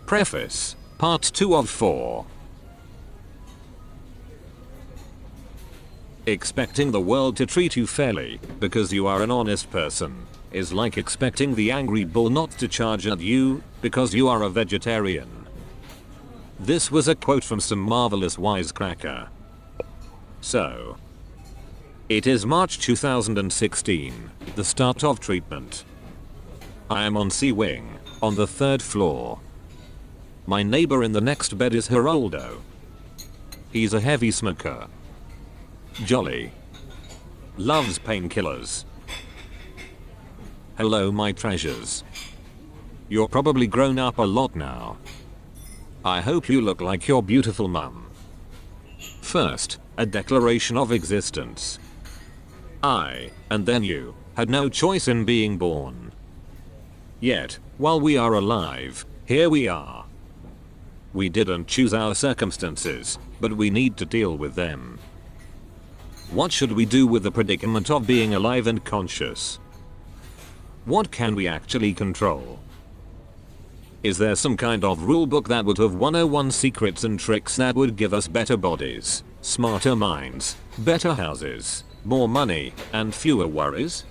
Preface, Part 2 of 4. Expecting the world to treat you fairly because you are an honest person is like expecting the angry bull not to charge at you because you are a vegetarian. This was a quote from some marvelous wisecracker. So, it is March 2016, the start of treatment. I am on C wing, on the 3rd floor. My neighbor in the next bed is Geraldo. He's a heavy smoker. Jolly. Loves painkillers. Hello my treasures. You're probably grown up a lot now. I hope you look like your beautiful mum. First, a declaration of existence. I, and then you, had no choice in being born. Yet, while we are alive, here we are. We didn't choose our circumstances, but we need to deal with them. What should we do with the predicament of being alive and conscious? What can we actually control? Is there some kind of rulebook that would have 101 secrets and tricks that would give us better bodies, smarter minds, better houses, more money, and fewer worries?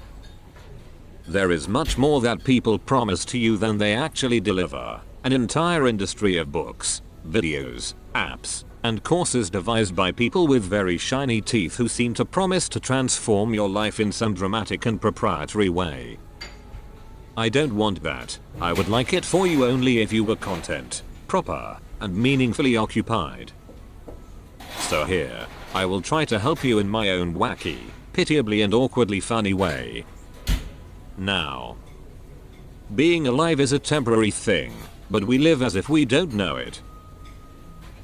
There is much more that people promise to you than they actually deliver. An entire industry of books, videos, apps, and courses devised by people with very shiny teeth who seem to promise to transform your life in some dramatic and proprietary way. I don't want that. I would like it for you only if you were content, proper, and meaningfully occupied. So here, I will try to help you in my own wacky, pitiably and awkwardly funny way. Now, being alive is a temporary thing, but we live as if we don't know it.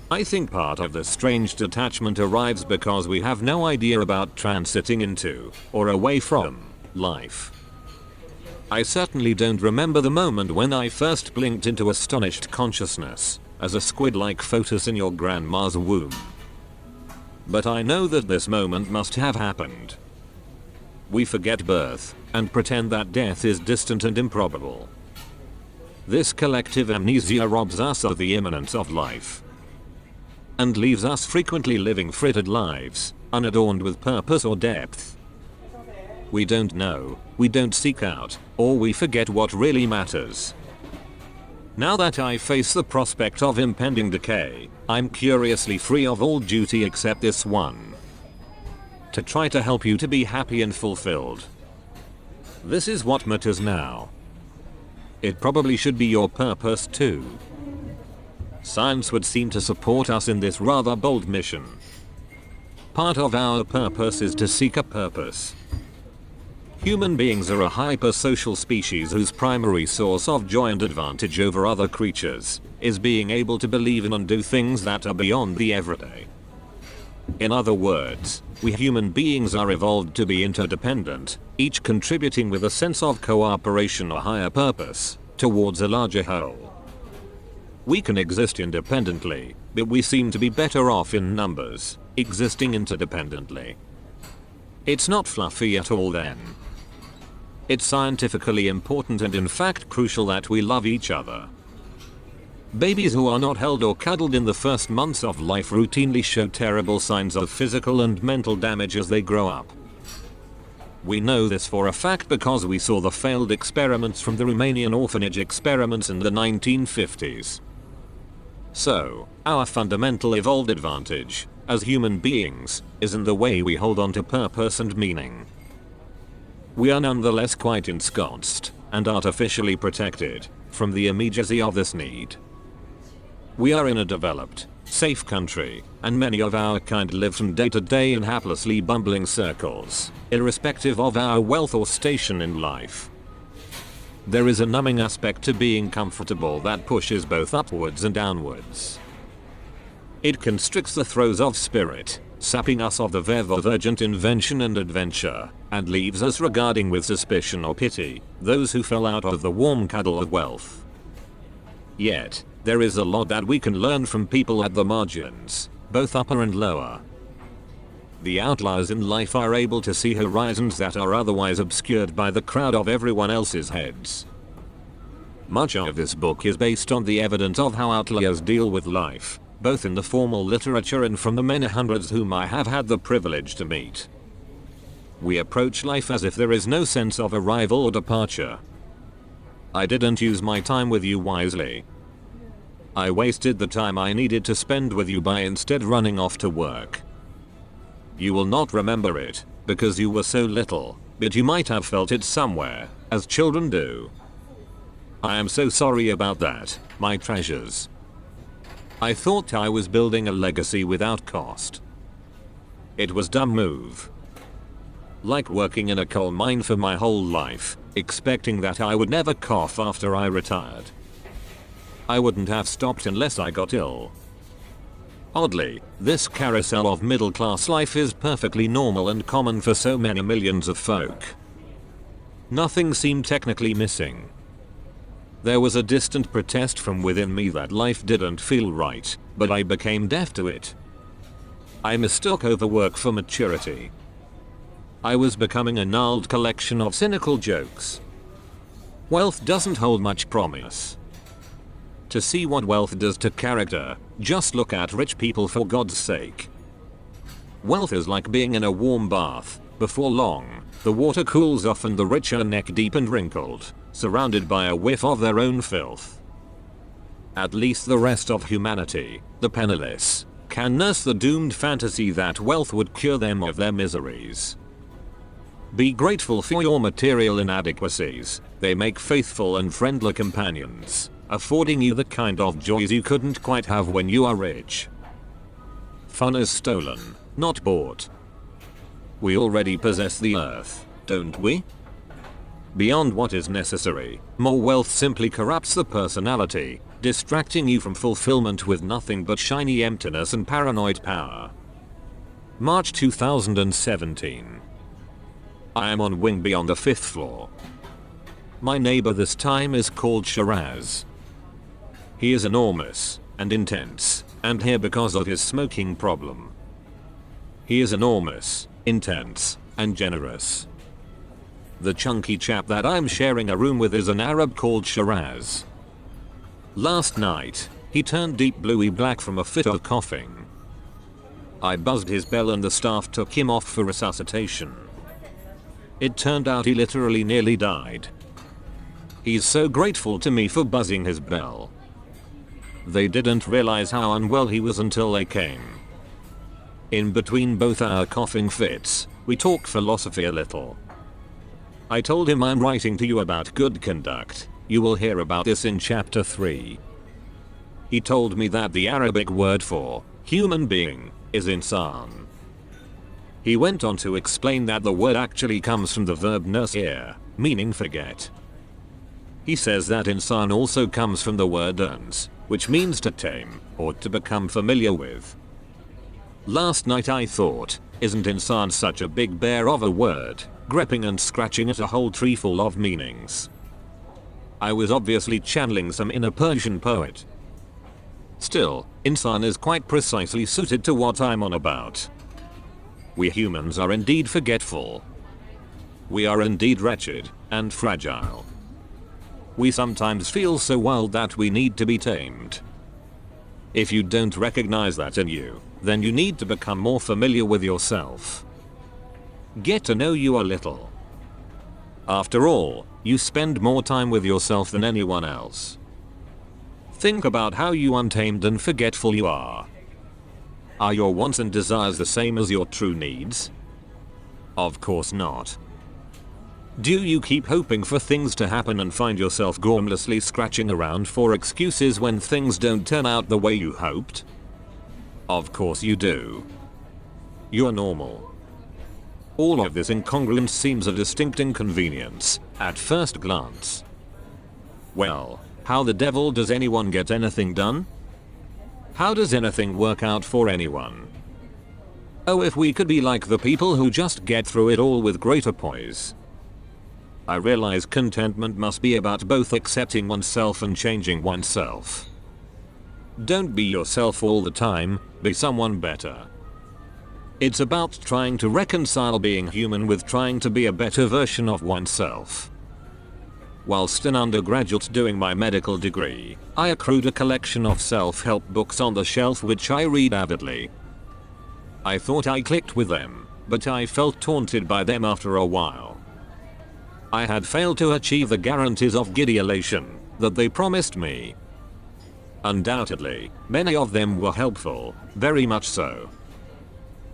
I think part of the strange detachment arrives because we have no idea about transiting into, or away from, life. I certainly don't remember the moment when I first blinked into astonished consciousness, as a squid-like fetus in your grandma's womb. But I know that this moment must have happened. We forget birth, and pretend that death is distant and improbable. This collective amnesia robs us of the imminence of life, and leaves us frequently living frittered lives, unadorned with purpose or depth. We don't know, we don't seek out, or we forget what really matters. Now that I face the prospect of impending decay, I'm curiously free of all duty except this one: to try to help you to be happy and fulfilled. This is what matters now. It probably should be your purpose too. Science would seem to support us in this rather bold mission. Part of our purpose is to seek a purpose. Human beings are a hyper-social species whose primary source of joy and advantage over other creatures is being able to believe in and do things that are beyond the everyday. In other words, we human beings are evolved to be interdependent, each contributing with a sense of cooperation or higher purpose towards a larger whole. We can exist independently, but we seem to be better off in numbers, existing interdependently. It's not fluffy at all then. It's scientifically important and in fact crucial that we love each other. Babies who are not held or cuddled in the first months of life routinely show terrible signs of physical and mental damage as they grow up. We know this for a fact because we saw the failed experiments from the Romanian orphanage experiments in the 1950s. So, our fundamental evolved advantage, as human beings, is in the way we hold on to purpose and meaning. We are nonetheless quite ensconced, and artificially protected, from the immediacy of this need. We are in a developed, safe country, and many of our kind live from day to day in haplessly bumbling circles, irrespective of our wealth or station in life. There is a numbing aspect to being comfortable that pushes both upwards and downwards. It constricts the throes of spirit, sapping us of the verve of urgent invention and adventure, and leaves us regarding with suspicion or pity those who fell out of the warm cuddle of wealth. Yet, there is a lot that we can learn from people at the margins, both upper and lower. The outliers in life are able to see horizons that are otherwise obscured by the crowd of everyone else's heads. Much of this book is based on the evidence of how outliers deal with life, both in the formal literature and from the many hundreds whom I have had the privilege to meet. We approach life as if there is no sense of arrival or departure. I didn't use my time with you wisely. I wasted the time I needed to spend with you by instead running off to work. You will not remember it, because you were so little, but you might have felt it somewhere, as children do. I am so sorry about that, my treasures. I thought I was building a legacy without cost. It was a dumb move. Like working in a coal mine for my whole life, expecting that I would never cough after I retired. I wouldn't have stopped unless I got ill. Oddly, this carousel of middle-class life is perfectly normal and common for so many millions of folk. Nothing seemed technically missing. There was a distant protest from within me that life didn't feel right, but I became deaf to it. I mistook overwork for maturity. I was becoming a gnarled collection of cynical jokes. Wealth doesn't hold much promise. To see what wealth does to character, just look at rich people for God's sake. Wealth is like being in a warm bath. Before long, the water cools off and the rich are neck deep and wrinkled, surrounded by a whiff of their own filth. At least the rest of humanity, the penniless, can nurse the doomed fantasy that wealth would cure them of their miseries. Be grateful for your material inadequacies, they make faithful and friendly companions, affording you the kind of joys you couldn't quite have when you are rich. Fun is stolen, not bought. We already possess the earth, don't we? Beyond what is necessary, more wealth simply corrupts the personality, distracting you from fulfillment with nothing but shiny emptiness and paranoid power. March 2017. I am on wing B on the 5th floor. My neighbor this time is called Shiraz. He is enormous and intense, and here because of his smoking problem. He is enormous, intense, and generous. The chunky chap that I'm sharing a room with is an Arab called Shiraz. Last night, he turned deep bluey black from a fit of coughing. I buzzed his bell and the staff took him off for resuscitation. It turned out he literally nearly died. He's so grateful to me for buzzing his bell. They didn't realize how unwell he was until they came. In between both our coughing fits, we talked philosophy a little. I told him I'm writing to you about good conduct. You will hear about this in chapter 3. He told me that the Arabic word for human being is insan. He went on to explain that the word actually comes from the verb nasir, meaning forget. He says that insan also comes from the word uns, which means to tame, or to become familiar with. Last night I thought, isn't insan such a big bear of a word, gripping and scratching at a whole tree full of meanings. I was obviously channeling some inner Persian poet. Still, insan is quite precisely suited to what I'm on about. We humans are indeed forgetful. We are indeed wretched and fragile. We sometimes feel so wild that we need to be tamed. If you don't recognize that in you, then you need to become more familiar with yourself. Get to know you a little. After all, you spend more time with yourself than anyone else. Think about how untamed and forgetful you are. Are your wants and desires the same as your true needs? Of course not. Do you keep hoping for things to happen and find yourself gormlessly scratching around for excuses when things don't turn out the way you hoped? Of course you do. You're normal. All of this incongruence seems a distinct inconvenience, at first glance. Well, how the devil does anyone get anything done? How does anything work out for anyone? Oh, if we could be like the people who just get through it all with greater poise. I realize contentment must be about both accepting oneself and changing oneself. Don't be yourself all the time, be someone better. It's about trying to reconcile being human with trying to be a better version of oneself. Whilst an undergraduate doing my medical degree, I accrued a collection of self-help books on the shelf which I read avidly. I thought I clicked with them, but I felt taunted by them after a while. I had failed to achieve the guarantees of giddy elation that they promised me. Undoubtedly, many of them were helpful, very much so.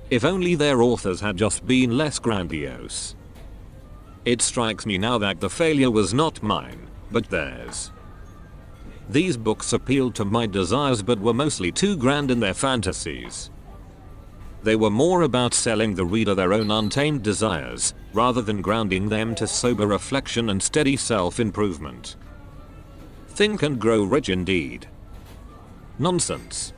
If only their authors had just been less grandiose. It strikes me now that the failure was not mine, but theirs. These books appealed to my desires but were mostly too grand in their fantasies. They were more about selling the reader their own untamed desires, rather than grounding them to sober reflection and steady self-improvement. Think and grow rich indeed. Nonsense.